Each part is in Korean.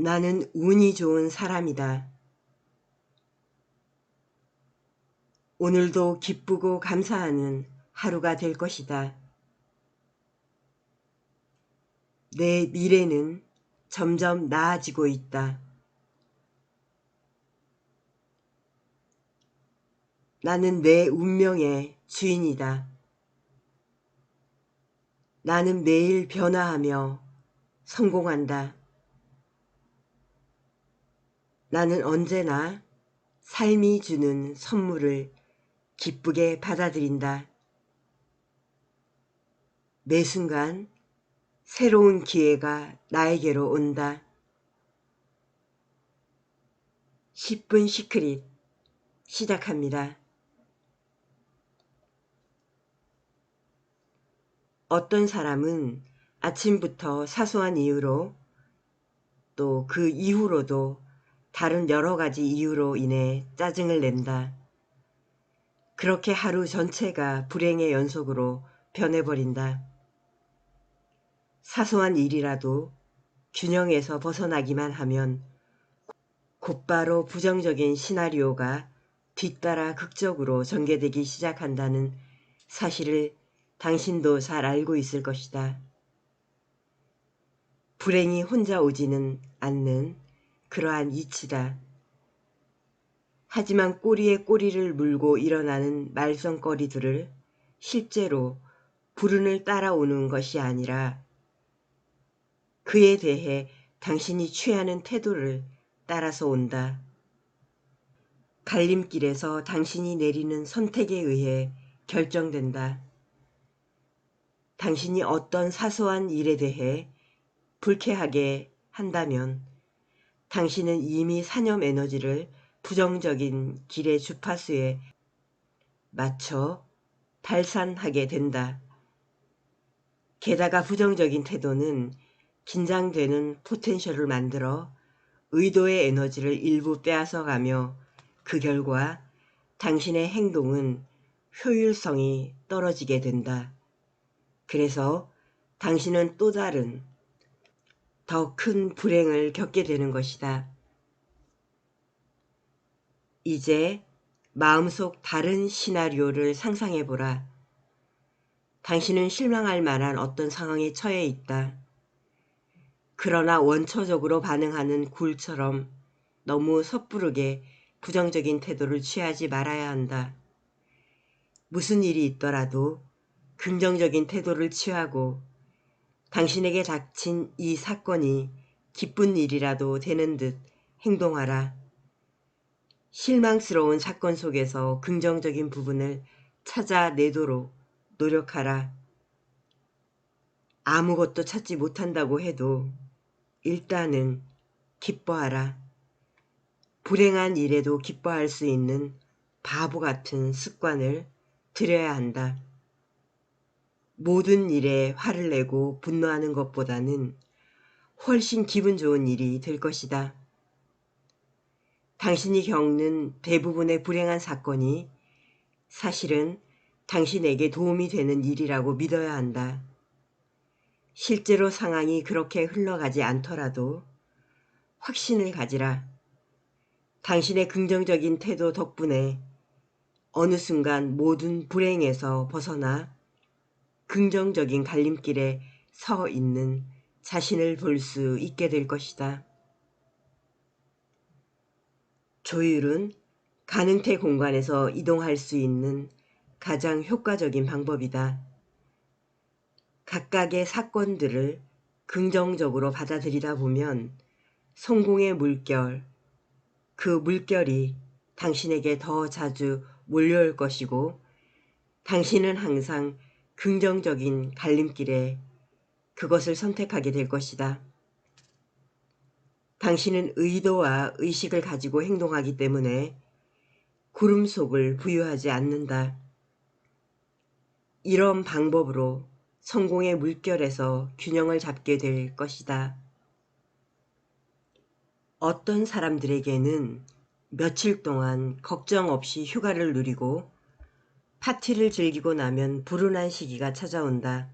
나는 운이 좋은 사람이다. 오늘도 기쁘고 감사하는 하루가 될 것이다. 내 미래는 점점 나아지고 있다. 나는 내 운명의 주인이다. 나는 매일 변화하며 성공한다. 나는 언제나 삶이 주는 선물을 기쁘게 받아들인다. 매 순간 새로운 기회가 나에게로 온다. 10분 시크릿 시작합니다. 어떤 사람은 아침부터 사소한 이유로 또 그 이후로도 다른 여러 가지 이유로 인해 짜증을 낸다. 그렇게 하루 전체가 불행의 연속으로 변해버린다. 사소한 일이라도 균형에서 벗어나기만 하면 곧바로 부정적인 시나리오가 뒤따라 극적으로 전개되기 시작한다는 사실을 당신도 잘 알고 있을 것이다. 불행이 혼자 오지는 않는 그러한 이치다. 하지만 꼬리에 꼬리를 물고 일어나는 말썽거리들을 실제로 불운을 따라오는 것이 아니라 그에 대해 당신이 취하는 태도를 따라서 온다. 갈림길에서 당신이 내리는 선택에 의해 결정된다. 당신이 어떤 사소한 일에 대해 불쾌하게 한다면 당신은 이미 산염 에너지를 부정적인 길의 주파수에 맞춰 발산하게 된다. 게다가 부정적인 태도는 긴장되는 포텐셜을 만들어 의도의 에너지를 일부 빼앗아가며 그 결과 당신의 행동은 효율성이 떨어지게 된다. 그래서 당신은 또 다른 더 큰 불행을 겪게 되는 것이다. 이제 마음속 다른 시나리오를 상상해보라. 당신은 실망할 만한 어떤 상황에 처해 있다. 그러나 원초적으로 반응하는 굴처럼 너무 섣부르게 부정적인 태도를 취하지 말아야 한다. 무슨 일이 있더라도 긍정적인 태도를 취하고 당신에게 닥친 이 사건이 기쁜 일이라도 되는 듯 행동하라. 실망스러운 사건 속에서 긍정적인 부분을 찾아내도록 노력하라. 아무것도 찾지 못한다고 해도 일단은 기뻐하라. 불행한 일에도 기뻐할 수 있는 바보 같은 습관을 들여야 한다. 모든 일에 화를 내고 분노하는 것보다는 훨씬 기분 좋은 일이 될 것이다. 당신이 겪는 대부분의 불행한 사건이 사실은 당신에게 도움이 되는 일이라고 믿어야 한다. 실제로 상황이 그렇게 흘러가지 않더라도 확신을 가지라. 당신의 긍정적인 태도 덕분에 어느 순간 모든 불행에서 벗어나 긍정적인 갈림길에 서 있는 자신을 볼 수 있게 될 것이다. 조율은 가능태 공간에서 이동할 수 있는 가장 효과적인 방법이다. 각각의 사건들을 긍정적으로 받아들이다 보면 성공의 물결, 그 물결이 당신에게 더 자주 몰려올 것이고 당신은 항상 긍정적인 갈림길에 그것을 선택하게 될 것이다. 당신은 의도와 의식을 가지고 행동하기 때문에 구름 속을 부유하지 않는다. 이런 방법으로 성공의 물결에서 균형을 잡게 될 것이다. 어떤 사람들에게는 며칠 동안 걱정 없이 휴가를 누리고 파티를 즐기고 나면 불운한 시기가 찾아온다.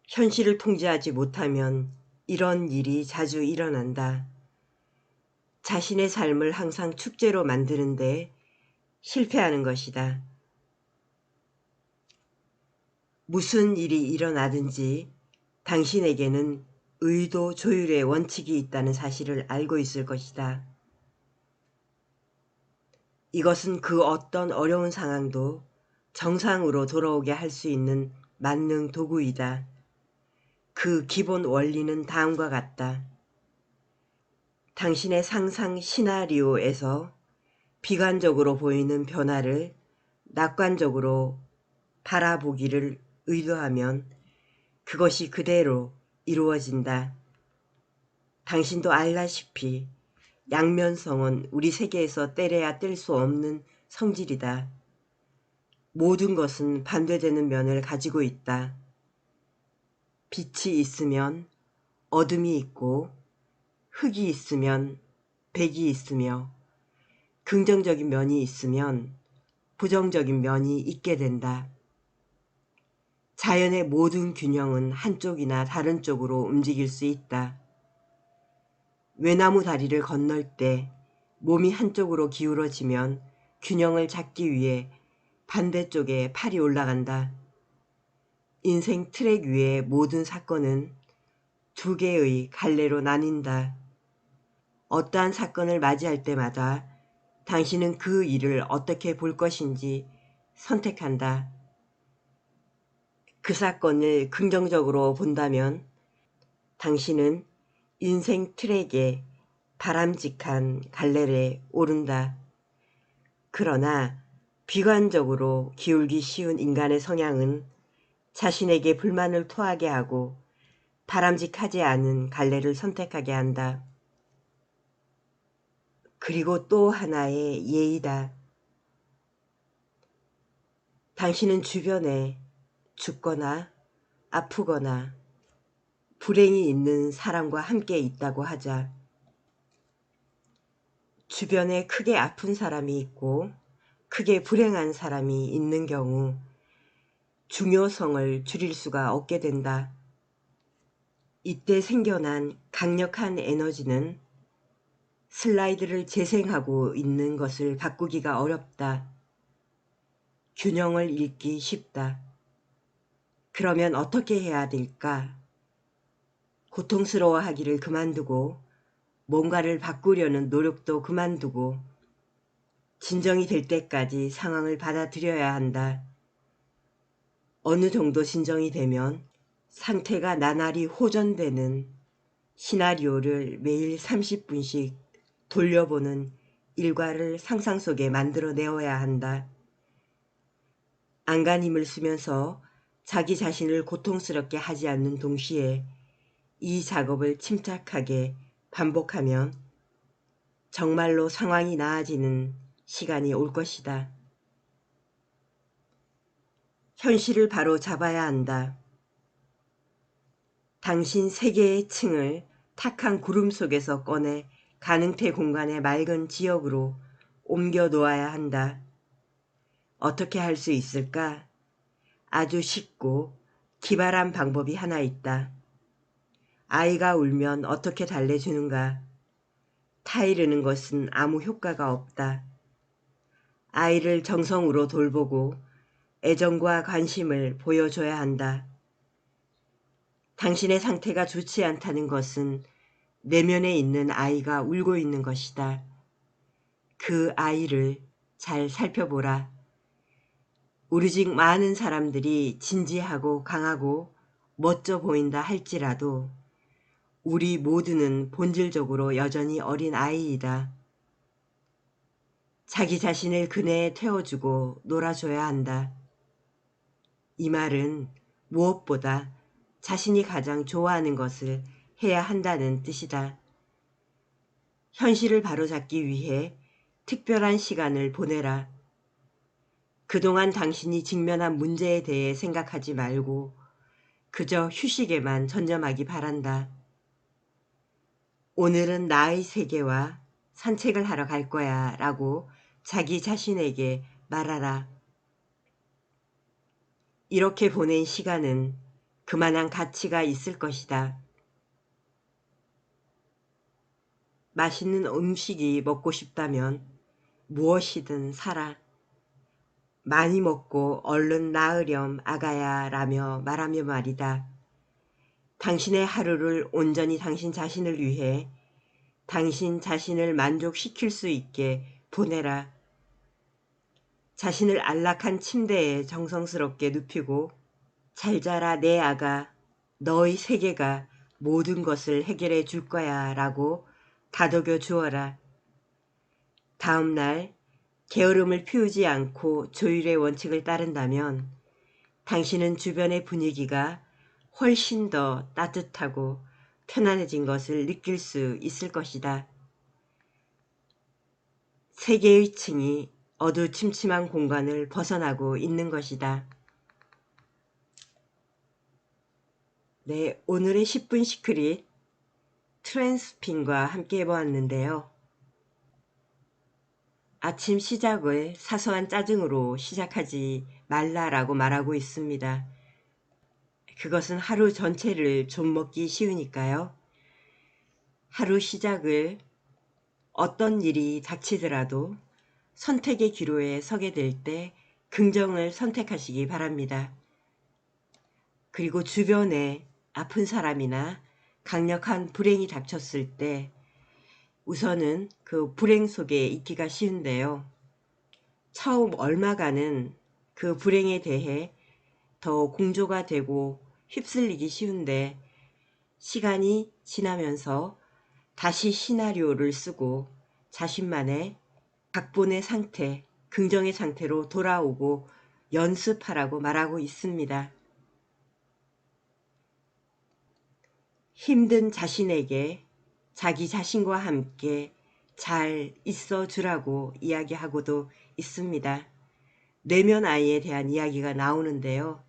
현실을 통제하지 못하면 이런 일이 자주 일어난다. 자신의 삶을 항상 축제로 만드는데 실패하는 것이다. 무슨 일이 일어나든지 당신에게는 의도 조율의 원칙이 있다는 사실을 알고 있을 것이다. 이것은 그 어떤 어려운 상황도 정상으로 돌아오게 할 수 있는 만능 도구이다. 그 기본 원리는 다음과 같다. 당신의 상상 시나리오에서 비관적으로 보이는 변화를 낙관적으로 바라보기를 의도하면 그것이 그대로 이루어진다. 당신도 알다시피 양면성은 우리 세계에서 때려야 뗄 수 없는 성질이다. 모든 것은 반대되는 면을 가지고 있다. 빛이 있으면 어둠이 있고 흑이 있으면 백이 있으며 긍정적인 면이 있으면 부정적인 면이 있게 된다. 자연의 모든 균형은 한쪽이나 다른 쪽으로 움직일 수 있다. 외나무 다리를 건널 때 몸이 한쪽으로 기울어지면 균형을 잡기 위해 반대쪽에 팔이 올라간다. 인생 트랙 위의 모든 사건은 두 개의 갈래로 나뉜다. 어떠한 사건을 맞이할 때마다 당신은 그 일을 어떻게 볼 것인지 선택한다. 그 사건을 긍정적으로 본다면 당신은 인생 트랙에 바람직한 갈래에 오른다. 그러나 비관적으로 기울기 쉬운 인간의 성향은 자신에게 불만을 토하게 하고 바람직하지 않은 갈래를 선택하게 한다. 그리고 또 하나의 예의다. 당신은 주변에 죽거나 아프거나 불행이 있는 사람과 함께 있다고 하자. 주변에 크게 아픈 사람이 있고 크게 불행한 사람이 있는 경우 중요성을 줄일 수가 없게 된다. 이때 생겨난 강력한 에너지는 슬라이드를 재생하고 있는 것을 바꾸기가 어렵다. 균형을 잃기 쉽다. 그러면 어떻게 해야 될까? 고통스러워하기를 그만두고 뭔가를 바꾸려는 노력도 그만두고 진정이 될 때까지 상황을 받아들여야 한다. 어느 정도 진정이 되면 상태가 나날이 호전되는 시나리오를 매일 30분씩 돌려보는 일과를 상상 속에 만들어내어야 한다. 안간힘을 쓰면서 자기 자신을 고통스럽게 하지 않는 동시에 이 작업을 침착하게 반복하면 정말로 상황이 나아지는 시간이 올 것이다. 현실을 바로 잡아야 한다. 당신 세계의 층을 탁한 구름 속에서 꺼내 가능태 공간의 맑은 지역으로 옮겨 놓아야 한다. 어떻게 할 수 있을까? 아주 쉽고 기발한 방법이 하나 있다. 아이가 울면 어떻게 달래주는가? 타이르는 것은 아무 효과가 없다. 아이를 정성으로 돌보고 애정과 관심을 보여줘야 한다. 당신의 상태가 좋지 않다는 것은 내면에 있는 아이가 울고 있는 것이다. 그 아이를 잘 살펴보라. 우리직 많은 사람들이 진지하고 강하고 멋져 보인다 할지라도 우리 모두는 본질적으로 여전히 어린 아이이다. 자기 자신을 그네에 태워주고 놀아줘야 한다. 이 말은 무엇보다 자신이 가장 좋아하는 것을 해야 한다는 뜻이다. 현실을 바로잡기 위해 특별한 시간을 보내라. 그동안 당신이 직면한 문제에 대해 생각하지 말고 그저 휴식에만 전념하기 바란다. 오늘은 나의 세계와 산책을 하러 갈 거야 라고 자기 자신에게 말하라. 이렇게 보낸 시간은 그만한 가치가 있을 것이다. 맛있는 음식이 먹고 싶다면 무엇이든 사라. 많이 먹고 얼른 나으렴 아가야 라며 말하며 말이다. 당신의 하루를 온전히 당신 자신을 위해 당신 자신을 만족시킬 수 있게 보내라. 자신을 안락한 침대에 정성스럽게 눕히고 잘 자라 내 아가, 너의 세계가 모든 것을 해결해 줄 거야 라고 다독여 주어라. 다음 날 게으름을 피우지 않고 조율의 원칙을 따른다면 당신은 주변의 분위기가 훨씬 더 따뜻하고 편안해진 것을 느낄 수 있을 것이다. 세계의 층이 어두침침한 공간을 벗어나고 있는 것이다. 네, 오늘의 10분 시크릿 트랜스핀과 함께 해보았는데요. 아침 시작을 사소한 짜증으로 시작하지 말라라고 말하고 있습니다. 그것은 하루 전체를 좀먹기 쉬우니까요. 하루 시작을 어떤 일이 닥치더라도 선택의 기로에 서게 될 때 긍정을 선택하시기 바랍니다. 그리고 주변에 아픈 사람이나 강력한 불행이 닥쳤을 때 우선은 그 불행 속에 있기가 쉬운데요. 처음 얼마간은 그 불행에 대해 더 공조가 되고 휩쓸리기 쉬운데 시간이 지나면서 다시 시나리오를 쓰고 자신만의 각본의 상태, 긍정의 상태로 돌아오고 연습하라고 말하고 있습니다. 힘든 자신에게 자기 자신과 함께 잘 있어 주라고 이야기하고도 있습니다. 내면 아이에 대한 이야기가 나오는데요.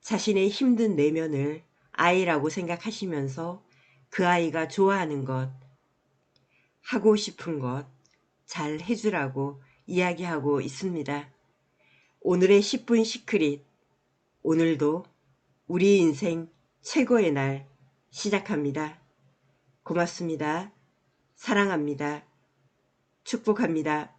자신의 힘든 내면을 아이라고 생각하시면서 그 아이가 좋아하는 것, 하고 싶은 것 잘 해주라고 이야기하고 있습니다. 오늘의 10분 시크릿, 오늘도 우리 인생 최고의 날 시작합니다. 고맙습니다. 사랑합니다. 축복합니다.